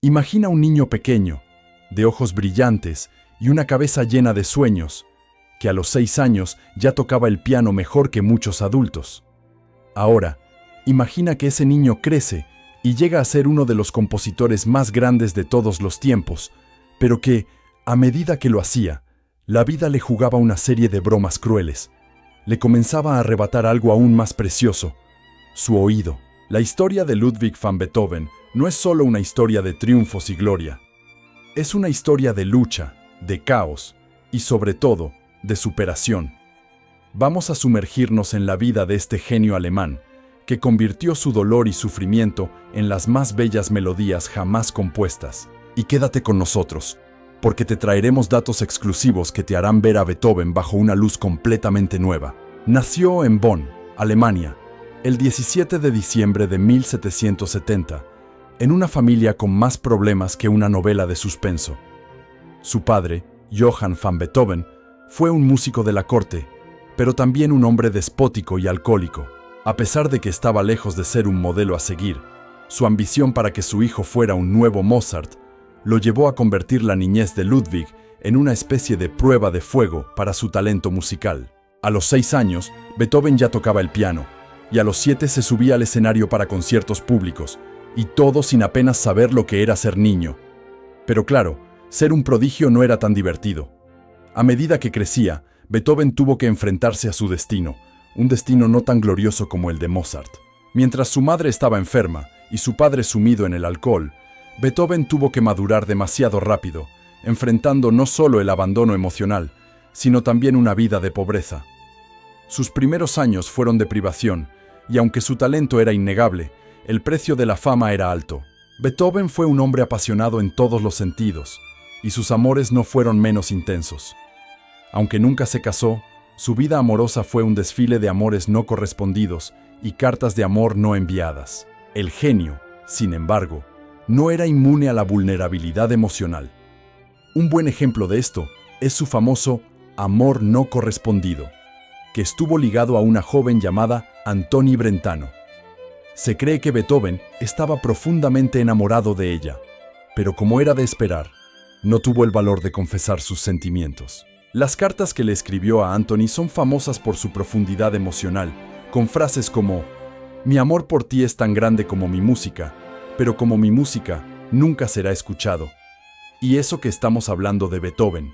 Imagina un niño pequeño, de ojos brillantes y una cabeza llena de sueños, que a los 6 años ya tocaba el piano mejor que muchos adultos. Ahora, imagina que ese niño crece y llega a ser uno de los compositores más grandes de todos los tiempos, pero que, a medida que lo hacía, la vida le jugaba una serie de bromas crueles. Le comenzaba a arrebatar algo aún más precioso: su oído. La historia de Ludwig van Beethoven no es solo una historia de triunfos y gloria. Es una historia de lucha, de caos y, sobre todo, de superación. Vamos a sumergirnos en la vida de este genio alemán, que convirtió su dolor y sufrimiento en las más bellas melodías jamás compuestas. Y quédate con nosotros, porque te traeremos datos exclusivos que te harán ver a Beethoven bajo una luz completamente nueva. Nació en Bonn, Alemania, el 17 de diciembre de 1770, en una familia con más problemas que una novela de suspenso. Su padre, Johann van Beethoven, fue un músico de la corte, pero también un hombre despótico y alcohólico. A pesar de que estaba lejos de ser un modelo a seguir, su ambición para que su hijo fuera un nuevo Mozart lo llevó a convertir la niñez de Ludwig en una especie de prueba de fuego para su talento musical. A los 6 años, Beethoven ya tocaba el piano, y a los 7 se subía al escenario para conciertos públicos, y todo sin apenas saber lo que era ser niño. Pero claro, ser un prodigio no era tan divertido. A medida que crecía, Beethoven tuvo que enfrentarse a su destino, un destino no tan glorioso como el de Mozart. Mientras su madre estaba enferma y su padre sumido en el alcohol, Beethoven tuvo que madurar demasiado rápido, enfrentando no solo el abandono emocional, sino también una vida de pobreza. Sus primeros años fueron de privación, y aunque su talento era innegable, el precio de la fama era alto. Beethoven fue un hombre apasionado en todos los sentidos, y sus amores no fueron menos intensos. Aunque nunca se casó, su vida amorosa fue un desfile de amores no correspondidos y cartas de amor no enviadas. El genio, sin embargo, no era inmune a la vulnerabilidad emocional. Un buen ejemplo de esto es su famoso amor no correspondido, que estuvo ligado a una joven llamada Antoni Brentano. Se cree que Beethoven estaba profundamente enamorado de ella, pero como era de esperar, no tuvo el valor de confesar sus sentimientos. Las cartas que le escribió a Antoni son famosas por su profundidad emocional, con frases como: «Mi amor por ti es tan grande como mi música, pero como mi música nunca será escuchado». Y eso que estamos hablando de Beethoven.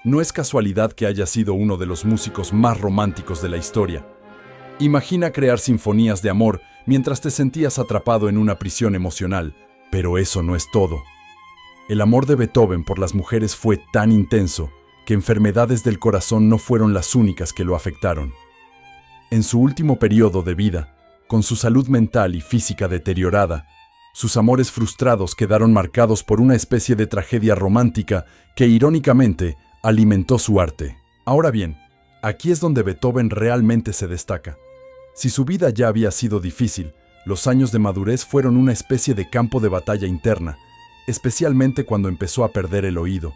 No es casualidad que haya sido uno de los músicos más románticos de la historia. Imagina crear sinfonías de amor mientras te sentías atrapado en una prisión emocional, pero eso no es todo. El amor de Beethoven por las mujeres fue tan intenso que enfermedades del corazón no fueron las únicas que lo afectaron. En su último periodo de vida, con su salud mental y física deteriorada, sus amores frustrados quedaron marcados por una especie de tragedia romántica que, irónicamente, alimentó su arte. Ahora bien, aquí es donde Beethoven realmente se destaca. Si su vida ya había sido difícil, los años de madurez fueron una especie de campo de batalla interna, especialmente cuando empezó a perder el oído.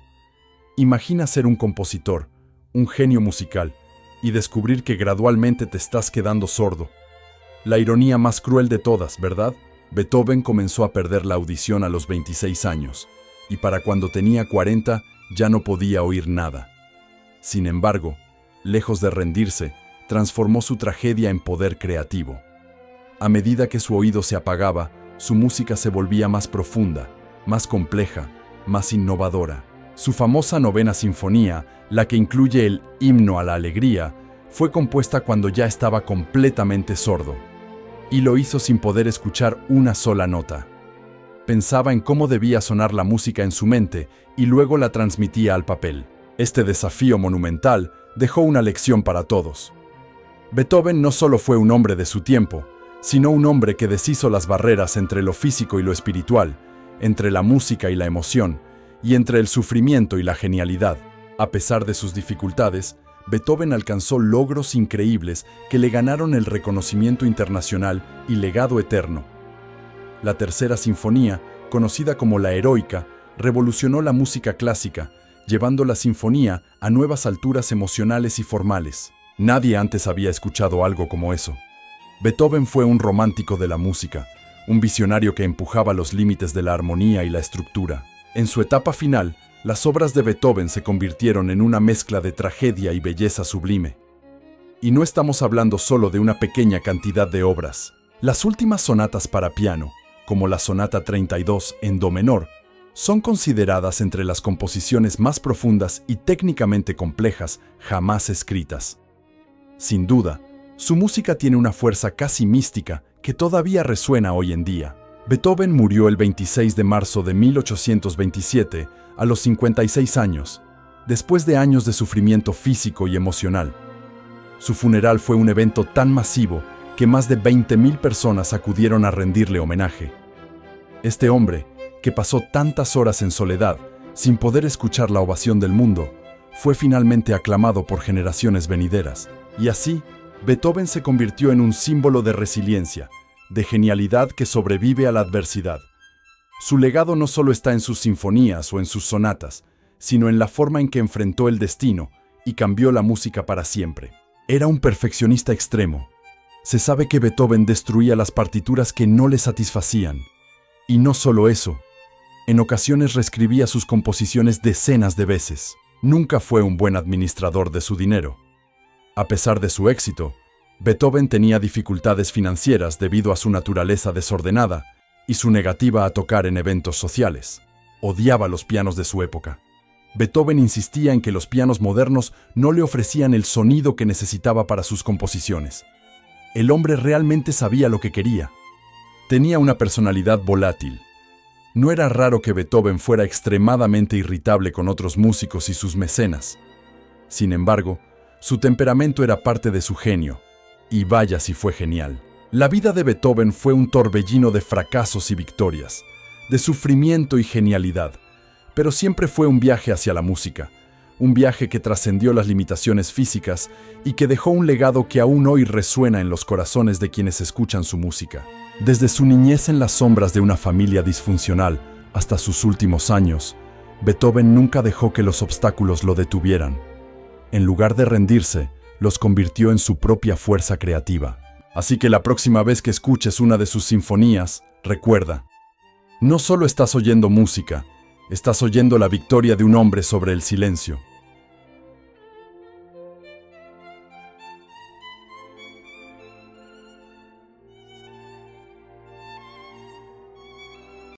Imagina ser un compositor, un genio musical, y descubrir que gradualmente te estás quedando sordo. La ironía más cruel de todas, ¿verdad? Beethoven comenzó a perder la audición a los 26 años, y para cuando tenía 40 ya no podía oír nada. Sin embargo, lejos de rendirse, transformó su tragedia en poder creativo. A medida que su oído se apagaba, su música se volvía más profunda, más compleja, más innovadora. Su famosa novena sinfonía, la que incluye el Himno a la Alegría, fue compuesta cuando ya estaba completamente sordo. Y lo hizo sin poder escuchar una sola nota. Pensaba en cómo debía sonar la música en su mente y luego la transmitía al papel. Este desafío monumental dejó una lección para todos. Beethoven no solo fue un hombre de su tiempo, sino un hombre que deshizo las barreras entre lo físico y lo espiritual, entre la música y la emoción, y entre el sufrimiento y la genialidad. A pesar de sus dificultades, Beethoven alcanzó logros increíbles que le ganaron el reconocimiento internacional y legado eterno. La tercera sinfonía, conocida como la Heroica, revolucionó la música clásica, llevando la sinfonía a nuevas alturas emocionales y formales. Nadie antes había escuchado algo como eso. Beethoven fue un romántico de la música, un visionario que empujaba los límites de la armonía y la estructura. En su etapa final, las obras de Beethoven se convirtieron en una mezcla de tragedia y belleza sublime. Y no estamos hablando solo de una pequeña cantidad de obras. Las últimas sonatas para piano, como la Sonata 32 en do menor, son consideradas entre las composiciones más profundas y técnicamente complejas jamás escritas. Sin duda, su música tiene una fuerza casi mística que todavía resuena hoy en día. Beethoven murió el 26 de marzo de 1827 a los 56 años, después de años de sufrimiento físico y emocional. Su funeral fue un evento tan masivo que más de 20.000 personas acudieron a rendirle homenaje. Este hombre, que pasó tantas horas en soledad, sin poder escuchar la ovación del mundo, fue finalmente aclamado por generaciones venideras. Y así, Beethoven se convirtió en un símbolo de resiliencia, de genialidad que sobrevive a la adversidad. Su legado no solo está en sus sinfonías o en sus sonatas, sino en la forma en que enfrentó el destino y cambió la música para siempre. Era un perfeccionista extremo. Se sabe que Beethoven destruía las partituras que no le satisfacían. Y no solo eso, en ocasiones reescribía sus composiciones decenas de veces. Nunca fue un buen administrador de su dinero. A pesar de su éxito, Beethoven tenía dificultades financieras debido a su naturaleza desordenada y su negativa a tocar en eventos sociales. Odiaba los pianos de su época. Beethoven insistía en que los pianos modernos no le ofrecían el sonido que necesitaba para sus composiciones. El hombre realmente sabía lo que quería. Tenía una personalidad volátil. No era raro que Beethoven fuera extremadamente irritable con otros músicos y sus mecenas. Sin embargo, su temperamento era parte de su genio, y vaya si fue genial. La vida de Beethoven fue un torbellino de fracasos y victorias, de sufrimiento y genialidad, pero siempre fue un viaje hacia la música, un viaje que trascendió las limitaciones físicas y que dejó un legado que aún hoy resuena en los corazones de quienes escuchan su música. Desde su niñez en las sombras de una familia disfuncional hasta sus últimos años, Beethoven nunca dejó que los obstáculos lo detuvieran. En lugar de rendirse, los convirtió en su propia fuerza creativa. Así que la próxima vez que escuches una de sus sinfonías, recuerda, no solo estás oyendo música, estás oyendo la victoria de un hombre sobre el silencio.